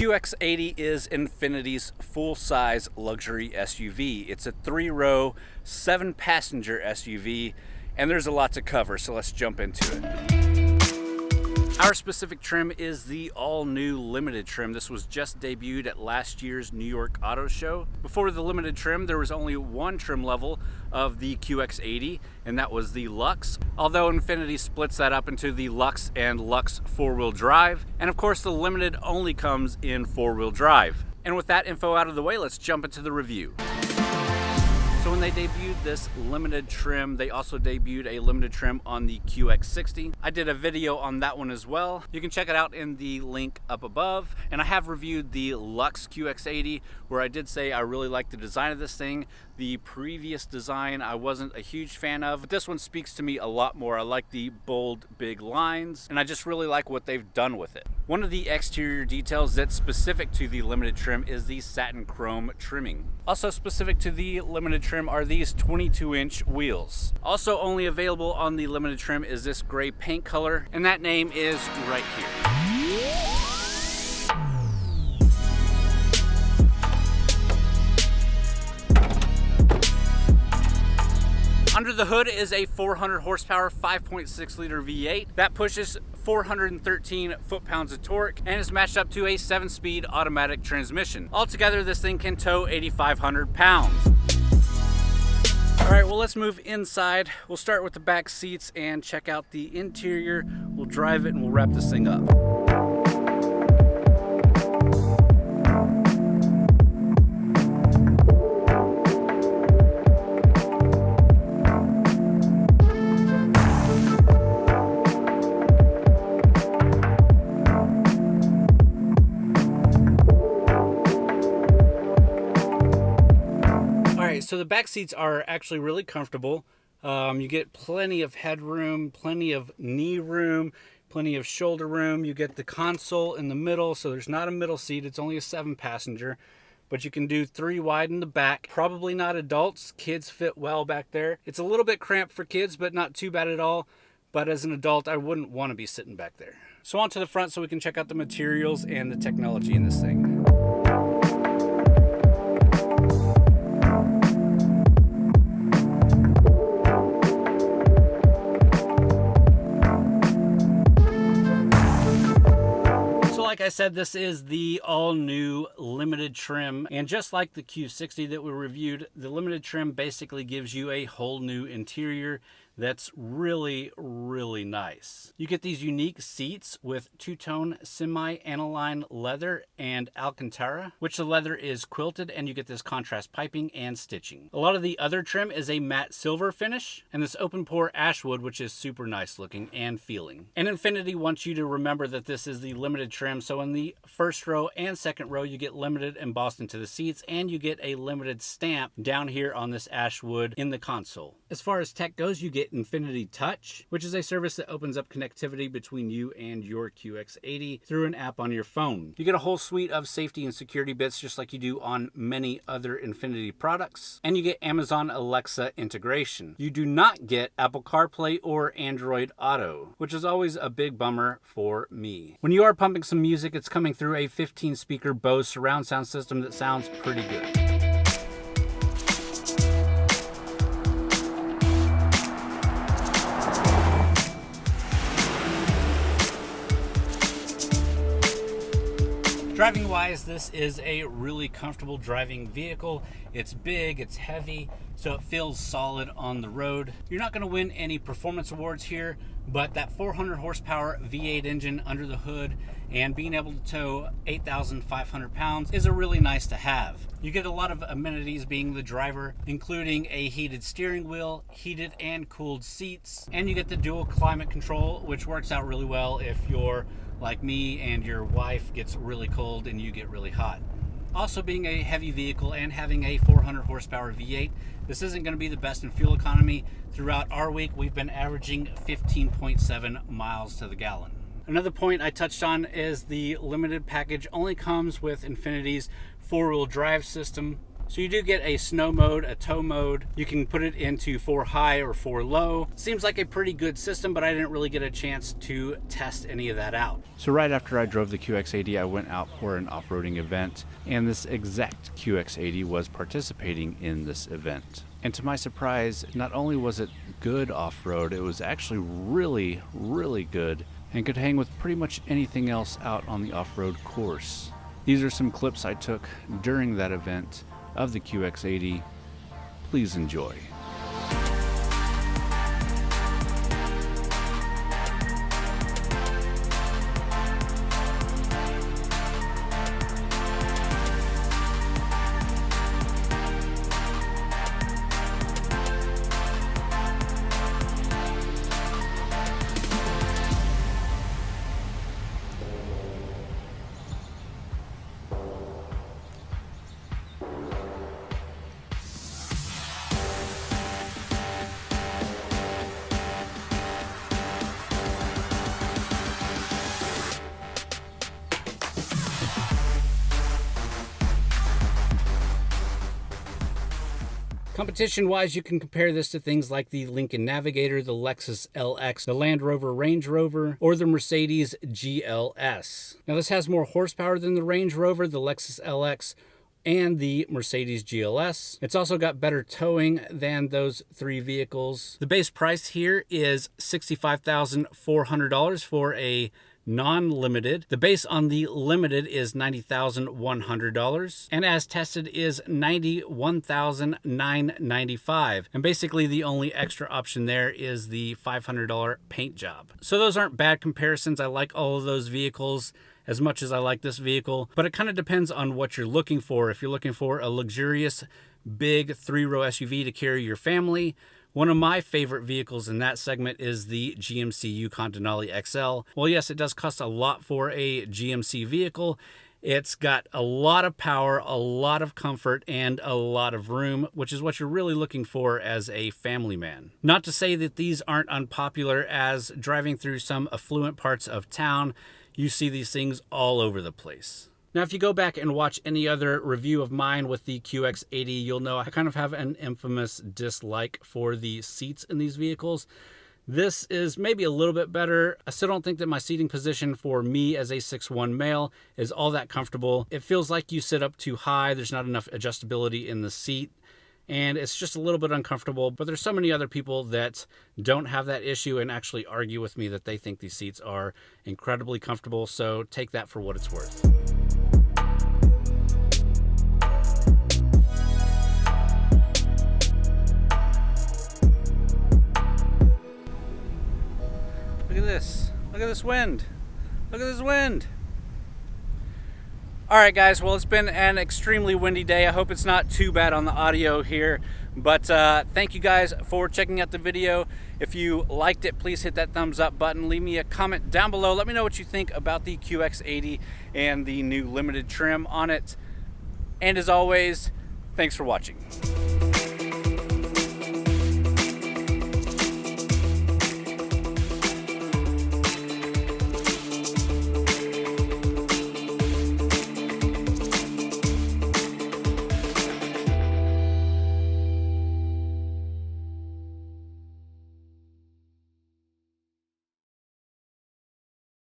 QX80 is Infiniti's full-size luxury SUV. It's a 3-row, 7-passenger SUV, and there's a lot to cover, so let's jump into it. Our specific trim is the all-new limited trim. This was just debuted at last year's New York Auto Show. Before the limited trim, there was only one trim level of the QX80, and that was the LUXE. Although Infiniti splits that up into the LUXE and LUXE 4-wheel drive. And of course, the limited only comes in 4-wheel drive. And with that info out of the way, let's jump into the review. So when they debuted this limited trim, they also debuted a limited trim on the QX60. I did a video on that one as well. You can check it out in the link up above. And I have reviewed the LUXE QX80, where I did say I really like the design of this thing. The previous design I wasn't a huge fan of, but this one speaks to me a lot more. I like the bold, big lines, and I just really like what they've done with it. One of the exterior details that's specific to the limited trim is the satin chrome trimming. Also specific to the limited trim are these 22-inch wheels. Also only available on the limited trim is this gray paint color, and that name is right here. Under the hood is a 400 horsepower 5.6 liter V8 that pushes 413 foot-pounds of torque and is matched up to a 7-speed automatic transmission. Altogether, this thing can tow 8,500 pounds. All right, well, let's move inside. We'll start with the back seats and check out the interior. We'll drive it and we'll wrap this thing up. So the back seats are actually really comfortable. You get plenty of headroom, plenty of knee room, plenty of shoulder room. You get the console in the middle, so there's not a middle seat. It's only a 7-passenger, but you can do 3 wide in the back. Probably not adults. Kids fit well back there. It's a little bit cramped for kids, but not too bad at all. But as an adult, I wouldn't want to be sitting back there. So on to the front so we can check out the materials and the technology in this thing. Like I said, this is the all-new limited trim, and just like the Q60 that we reviewed, the limited trim basically gives you a whole new interior that's really, really nice. You get these unique seats with two-tone semi-aniline leather and Alcantara, which the leather is quilted, and you get this contrast piping and stitching. A lot of the other trim is a matte silver finish, and this open pore ash wood, which is super nice looking and feeling. And Infiniti wants you to remember that this is the limited trim, so in the first row and second row, you get limited embossed into the seats, and you get a limited stamp down here on this ash wood in the console. As far as tech goes, you get Infiniti Touch, which is a service that opens up connectivity between you and your QX80 through an app on your phone. You get a whole suite of safety and security bits just like you do on many other Infiniti products, and you get Amazon Alexa integration. You do not get Apple CarPlay or Android Auto, which is always a big bummer for me. When you are pumping some music, it's coming through a 15-speaker Bose surround sound system that sounds pretty good. Driving wise, this is a really comfortable driving vehicle. It's big, it's heavy, so it feels solid on the road. You're not going to win any performance awards here, but that 400 horsepower V8 engine under the hood and being able to tow 8,500 pounds is a really nice to have. You get a lot of amenities being the driver, including a heated steering wheel, heated and cooled seats, and you get the dual climate control, which works out really well if you're like me and your wife gets really cold and you get really hot. Also, being a heavy vehicle and having a 400 horsepower V8, this isn't going to be the best in fuel economy. Throughout our week, we've been averaging 15.7 miles to the gallon. Another point I touched on is the limited package only comes with Infiniti's 4-wheel drive system. So you do get a snow mode, a tow mode. You can put it into 4 high or 4 low. Seems like a pretty good system, but I didn't really get a chance to test any of that out. So right after I drove the QX80, I went out for an off-roading event, and this exact QX80 was participating in this event. And to my surprise, not only was it good off-road, it was actually really, really good and could hang with pretty much anything else out on the off-road course. These are some clips I took during that event of the QX80. Please enjoy. Competition-wise, you can compare this to things like the Lincoln Navigator, the Lexus LX, the Land Rover Range Rover, or the Mercedes GLS. Now, this has more horsepower than the Range Rover, the Lexus LX, and the Mercedes GLS. It's also got better towing than those 3 vehicles. The base price here is $65,400 for a non-limited. The base on the limited is $90,100, and as tested is $91,995. And basically the only extra option there is the $500 paint job. So those aren't bad comparisons. I like all of those vehicles as much as I like this vehicle, but it kind of depends on what you're looking for. If you're looking for a luxurious, big 3-row SUV to carry your family, one of my favorite vehicles in that segment is the GMC Yukon Denali XL. Well, yes, it does cost a lot for a GMC vehicle. It's got a lot of power, a lot of comfort, and a lot of room, which is what you're really looking for as a family man. Not to say that these aren't unpopular, as driving through some affluent parts of town, you see these things all over the place. Now, if you go back and watch any other review of mine with the QX80, you'll know I kind of have an infamous dislike for the seats in these vehicles. This is maybe a little bit better. I still don't think that my seating position for me as a 6'1" male is all that comfortable. It feels like you sit up too high. There's not enough adjustability in the seat, and it's just a little bit uncomfortable. But there's so many other people that don't have that issue and actually argue with me that they think these seats are incredibly comfortable. So take that for what it's worth. Look at this. Look at this wind. Look at this wind. All right, guys. Well, it's been an extremely windy day. I hope it's not too bad on the audio here. But thank you guys for checking out the video. If you liked it, please hit that thumbs up button. Leave me a comment down below. Let me know what you think about the QX80 and the new limited trim on it. And as always, thanks for watching.